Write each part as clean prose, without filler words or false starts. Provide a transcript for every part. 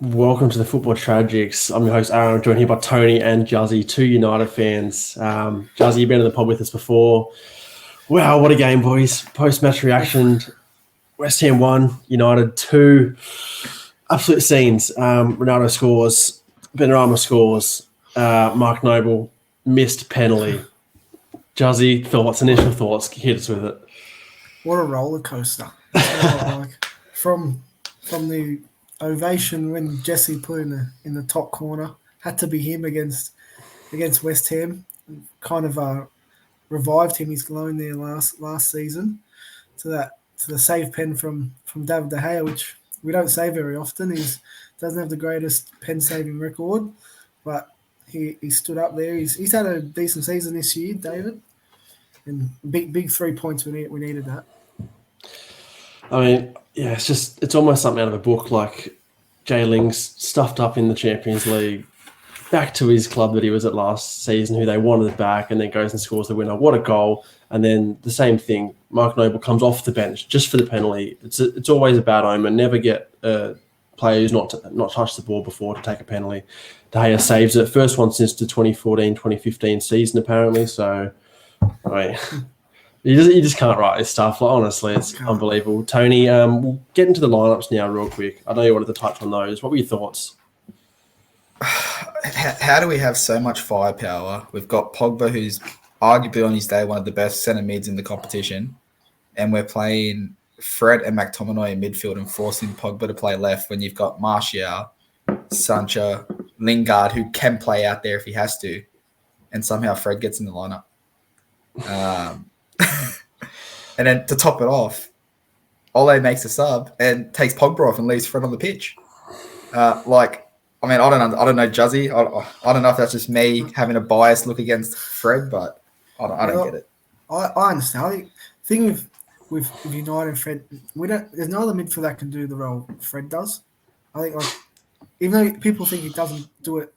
Welcome to the Football Tragics. I'm your host, Aaron. I'm joined here by Tony and Juzzy, two United fans. Juzzy, you've been in the pod with us before. Wow, what a game, boys. Post-match reaction. West Ham 1, United 2. Absolute scenes. Ronaldo scores. Benrahma scores. Mark Noble missed penalty. Juzzy, initial thoughts? Hit us with it. What a roller coaster! Like from the ovation when Jesse put in the top corner, had to be him against West Ham. Kind of revived him. He's glowing there last season to the save pen from David De Gea, which we don't say very often. He doesn't have the greatest pen saving record, but he stood up there. He's had a decent season this year, David, and big 3 points. We needed that. I mean, yeah, it's almost something out of a book. Like Jay Ling's stuffed up in the Champions League, back to his club that he was at last season, who they wanted back, and then goes and scores the winner. What a goal! And then the same thing, Mark Noble comes off the bench just for the penalty. It's always a bad omen. Never get a player who's not touched the ball before to take a penalty. De Gea saves it. First one since the 2014-2015 season, apparently. So, I mean, you just can't write this stuff. Like, honestly, it's unbelievable. Tony, we'll get into the lineups now real quick. I know you wanted to touch on those. What were your thoughts? How do we have so much firepower? We've got Pogba, who's arguably on his day one of the best centre mids in the competition, and we're playing Fred and McTominay in midfield and forcing Pogba to play left when you've got Martial, Sancho, Lingard, who can play out there if he has to, and somehow Fred gets in the lineup. And then to top it off, Ole makes a sub and takes Pogba off and leaves Fred on the pitch. I don't know, Juzzy. I don't know if that's just me having a biased look against Fred, but I don't get it. I understand. I think the thing with United and Fred, there's no other midfield that can do the role Fred does. I think, like, even though people think he doesn't do it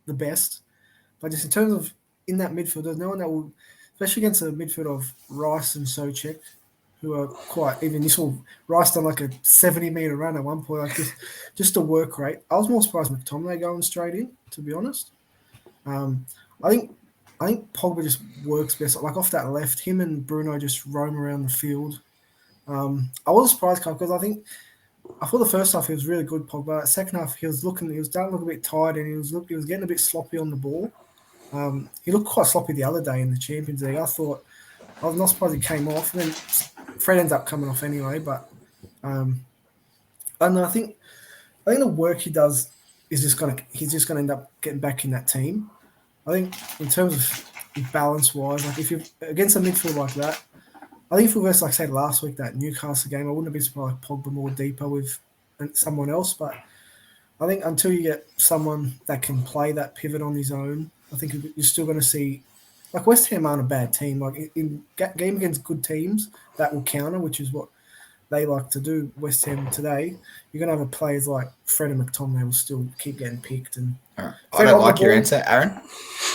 the best, but just in terms of in that midfield, there's no one that will, especially against a midfield of Rice and Souček, who are quite, even this will, Rice done like a 70-metre run at one point, like just a work rate. I was more surprised McTominay going straight in, to be honest. I think Pogba just works best. Like off that left, him and Bruno just roam around the field. I was surprised because I thought the first half he was really good, Pogba. Second half he was starting to look a bit tired and he was getting a bit sloppy on the ball. He looked quite sloppy the other day in the Champions League. I was not surprised he came off. And then Fred ends up coming off anyway. But I think the work he does is he's just gonna end up getting back in that team. I think in terms of balance wise, like if you're against a midfield like that, I think if we were, like I said last week, that Newcastle game, I wouldn't have been surprised if Pogba more deeper with someone else. But I think until you get someone that can play that pivot on his own, I think you're still going to see, like West Ham aren't a bad team. Like in game against good teams, that will counter, which is what they like to do. West Ham today, you're going to have players like Fred and McTominay will still keep getting picked. And I don't like your answer, Aaron.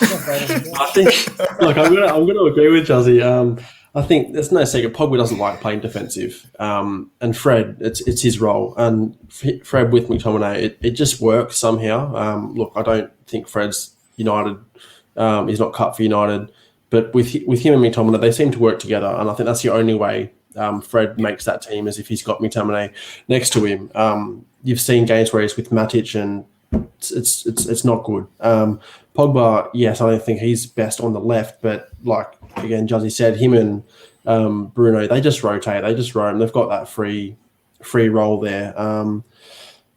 I think, look, I'm going to agree with Juzzy. I think there's no secret. Pogba doesn't like playing defensive, and Fred, it's his role. And Fred with McTominay, it just works somehow. Look, I don't think Fred's United. He's not cut for United, but with him and McTominay, they seem to work together, and I think that's the only way Fred makes that team is if he's got McTominay next to him. You've seen games where he's with Matic, and it's not good. Pogba, yes, I don't think he's best on the left, but like again, Juzzy said, him and Bruno, they just rotate, they just roam. They've got that free role there.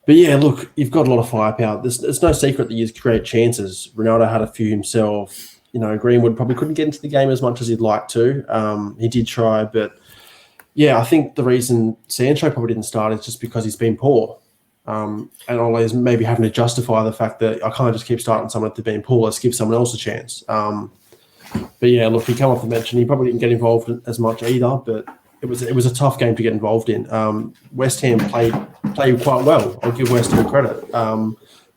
But yeah, look, you've got a lot of firepower. It's no secret that you create chances. Ronaldo had a few himself. Greenwood probably couldn't get into the game as much as he'd like to. He did try, but yeah, I think the reason Sancho probably didn't start is just because he's been poor. And always maybe having to justify the fact that I can't just keep starting someone to being poor. Let's give someone else a chance. But yeah, look, he came off the bench and he probably didn't get involved as much either. But it was a tough game to get involved in. West Ham played quite well. I'll give West Ham credit.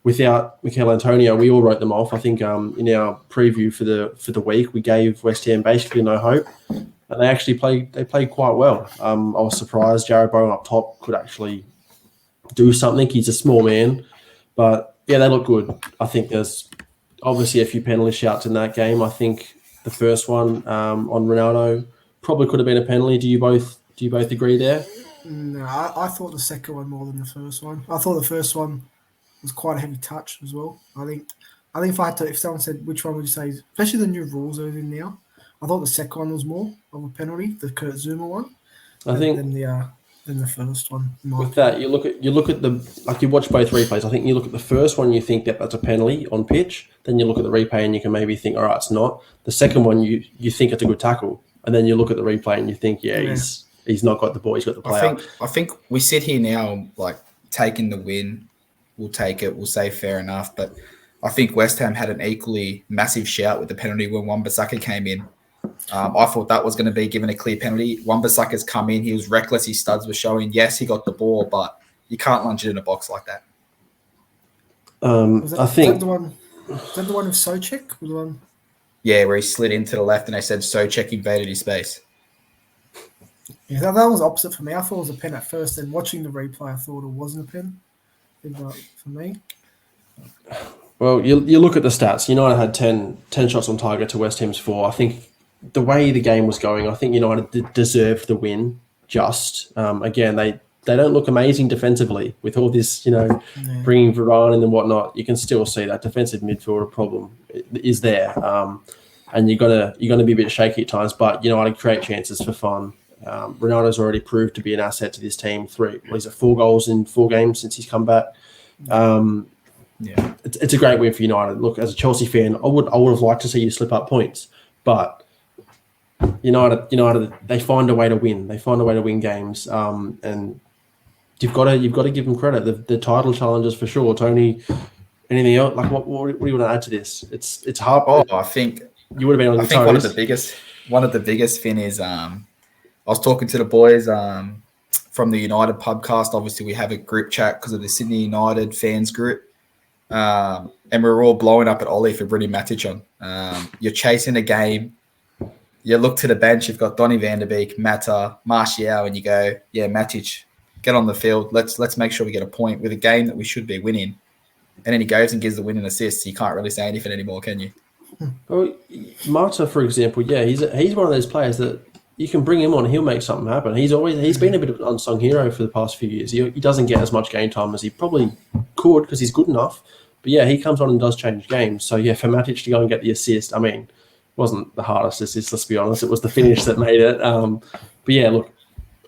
Without Mikel Antonio, we all wrote them off. I think in our preview for the week, we gave West Ham basically no hope, and they actually played quite well. I was surprised Jarrod Bowen up top could actually do something. He's a small man, But yeah, they look good. I think there's obviously a few penalty shouts in that game. I think the first one on Ronaldo probably could have been a penalty. Do you both agree there? No, I thought the second one more than the first one. I thought the first one was quite a heavy touch as well. I think if someone said which one would you say, especially the new rules that are in now, I thought the second one was more of a penalty, the Kurt Zuma one, I think than the first one. with that, you look at the like you watch both replays. I think you look at the first one, you think that that's a penalty on pitch. Then you look at the replay and you can maybe think, all right, it's not. The second one, you think it's a good tackle, and then you look at the replay and you think, he's not got the ball, he's got the player. I think we sit here now like taking the win. We'll take it. We'll say fair enough, but I think West Ham had an equally massive shout with the penalty when Wan-Bissaka came in. I thought that was going to be given a clear penalty. Wan-Bissaka's come in. He was reckless. His studs were showing. Yes, he got the ball, but you can't lunge it in a box like that. Was I think that the one with Souček? The one? Yeah, where he slid into the left and they said Souček invaded his space. Yeah, that was opposite for me. I thought it was a pen at first, and watching the replay, I thought it wasn't a pen. For me. Well, you look at the stats. United had 10 shots on target to West Ham's 4. I think the way the game was going, I think United deserved the win. Again, they don't look amazing defensively with all this, bringing Varane in and whatnot. You can still see that defensive midfielder problem is there, and you're gonna be a bit shaky at times. But United create chances for fun. Ronaldo's already proved to be an asset to this team. 4 goals in 4 games since he's come back. It's a great win for United. Look, as a Chelsea fan, I would have liked to see you slip up points, but United, they find a way to win. They find a way to win games, and you've got to give them credit. The title challenges for sure. Tony, anything else? Like what do you want to add to this? It's hard. I think you would have been on your toes. one of the biggest thing is I was talking to the boys from the United podcast. Obviously, we have a group chat because of the Sydney United fans group. And we're all blowing up at Ollie for bringing Matic on. You're chasing a game. You look to the bench. You've got Donny van der Beek, Mata, Martial, and you go, yeah, Matic, get on the field. Let's make sure we get a point with a game that we should be winning. And then he goes and gives the winning assist. You can't really say anything anymore, can you? Well, Mata, for example, he's one of those players that you can bring him on, he'll make something happen. He's been a bit of an unsung hero for the past few years. He doesn't get as much game time as he probably could because he's good enough. But yeah, he comes on and does change games. So yeah, for Matic to go and get the assist, it wasn't the hardest assist, let's be honest. It was the finish that made it. But yeah, look,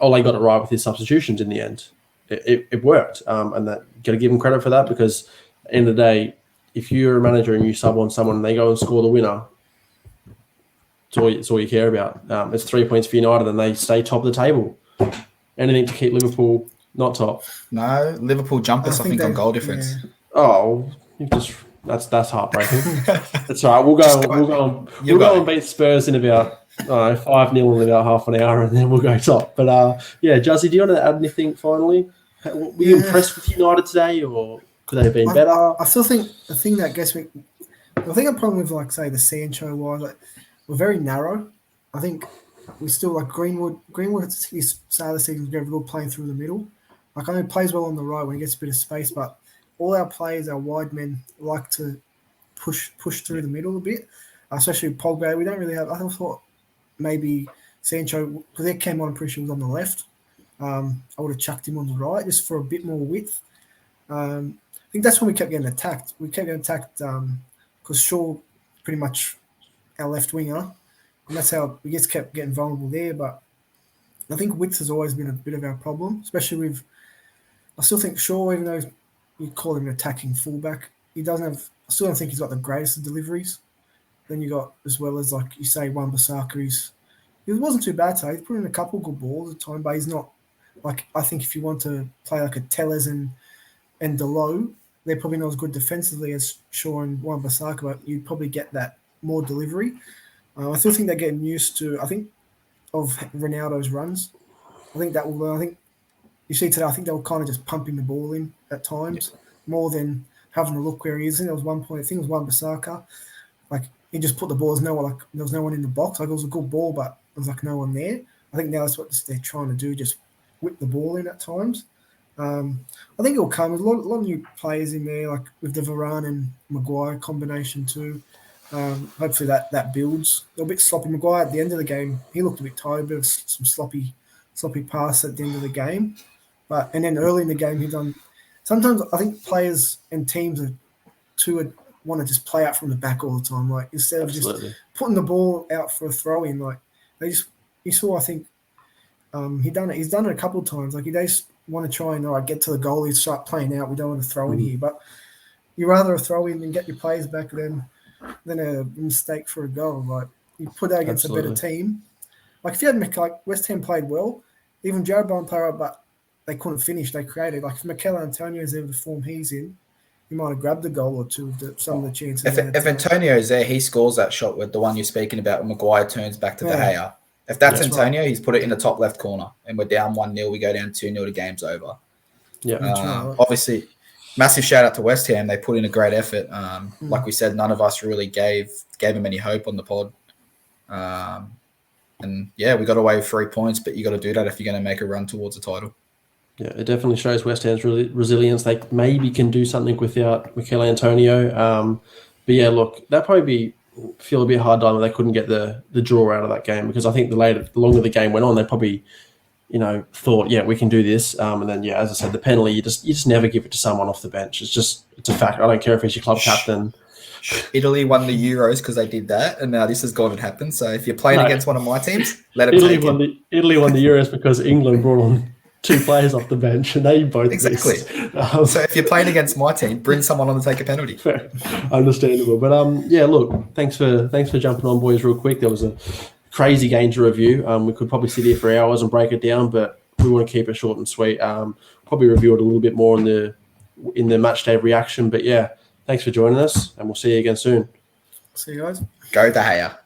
Ole got it right with his substitutions in the end. It worked. And that got to give him credit for that because at the end of the day, if you're a manager and you sub on someone and they go and score the winner, it's all you care about. It's 3 points for United and they stay top of the table. Anything to keep Liverpool not top. No, Liverpool jump us, I think, on goal difference. Yeah. Oh, that's heartbreaking. That's all right. We'll go and beat Spurs in about 5-0 in about half an hour and then we'll go top. But Juzzy, do you want to add anything finally? Were you impressed with United today or could they have been better? I still think the thing that gets me, I think a problem with the Sancho was we're very narrow. I think we still Greenwood his start of the season was very good playing through the middle. I know he plays well on the right when he gets a bit of space, but all our players, our wide men, like to push through the middle a bit, especially Pogba. We don't really have. I thought maybe Sancho, because he came on and pretty sure he was on the left. I would have chucked him on the right just for a bit more width. I think that's when we kept getting attacked. We kept getting attacked because Shaw pretty much our left winger, and that's how we just kept getting vulnerable there. But I think width has always been a bit of our problem, especially with. I still think Shaw, even though you call him an attacking fullback, he doesn't have. I still don't think he's got the greatest of deliveries. Then you got as well as you say, Wan-Bissaka. He wasn't too bad today. He put in a couple of good balls at the time, but he's not I think if you want to play like a Tellez and Delo, they're probably not as good defensively as Shaw and Wan-Bissaka, but you'd probably get that more delivery. I still think they're getting used to. I think of Ronaldo's runs. I think you see today. I think they were kind of just pumping the ball in at times more than having a look where he is. And there was one point. I think it was Wan-Bissaka. He just put the ball. There was no one in the box. It was a good ball, but there was no one there. I think now that's what they're trying to do. Just whip the ball in at times. I think it'll come. There's a lot of new players in there, like with the Varane and Maguire combination too. Hopefully that builds. A bit sloppy. Maguire at the end of the game, he looked a bit tired, bit of some sloppy pass at the end of the game. And then early in the game, he done. Sometimes I think players and teams want to just play out from the back all the time. Like instead of just putting the ball out for a throw in, like you saw. I think he's done it a couple of times. Like he just want to try and get to the goal. He start playing out. We don't want to throw in here, but you rather throw in and get your players back than a mistake for a goal. Like you put that against a better team. Like if you had West Ham played well, even Jared Bowen played well, but they couldn't finish. They created. Like if Mikel Antonio's there with the form he's in, he might have grabbed a goal or two with some of the chances. If Antonio's there, he scores that shot with the one you're speaking about when Maguire turns back to De Gea. If that's Antonio, he's put it in the top left corner, and we're down 1-0. We go down 2-0. The game's over. Yeah. Obviously, massive shout out to West Ham. They put in a great effort. Like we said, none of us really gave him any hope on the pod. And yeah, we got away with 3 points, but you got to do that if you're going to make a run towards a title. Yeah, it definitely shows West Ham's resilience. They maybe can do something without Mikel Antonio. But yeah, look, that probably feel a bit hard done when they couldn't get the draw out of that game, because I think the longer the game went on, they probably thought, yeah, we can do this. And then as I said, the penalty, you just never give it to someone off the bench. It's a fact. I don't care if he's your club captain. Italy won the Euros because they did that, and now this has gone and happened. So if you're playing against one of my teams, let it Italy won the Euros because England brought on 2 players off the bench, and they both exactly. So if you're playing against my team, bring someone on to take a penalty. Fair. Understandable, but look, thanks for jumping on, boys, real quick. There was a crazy game to review. We could probably sit here for hours and break it down, but we want to keep it short and sweet. Probably review it a little bit more in the match day reaction. But yeah, thanks for joining us, and we'll see you again soon. See you guys. Go De Gea.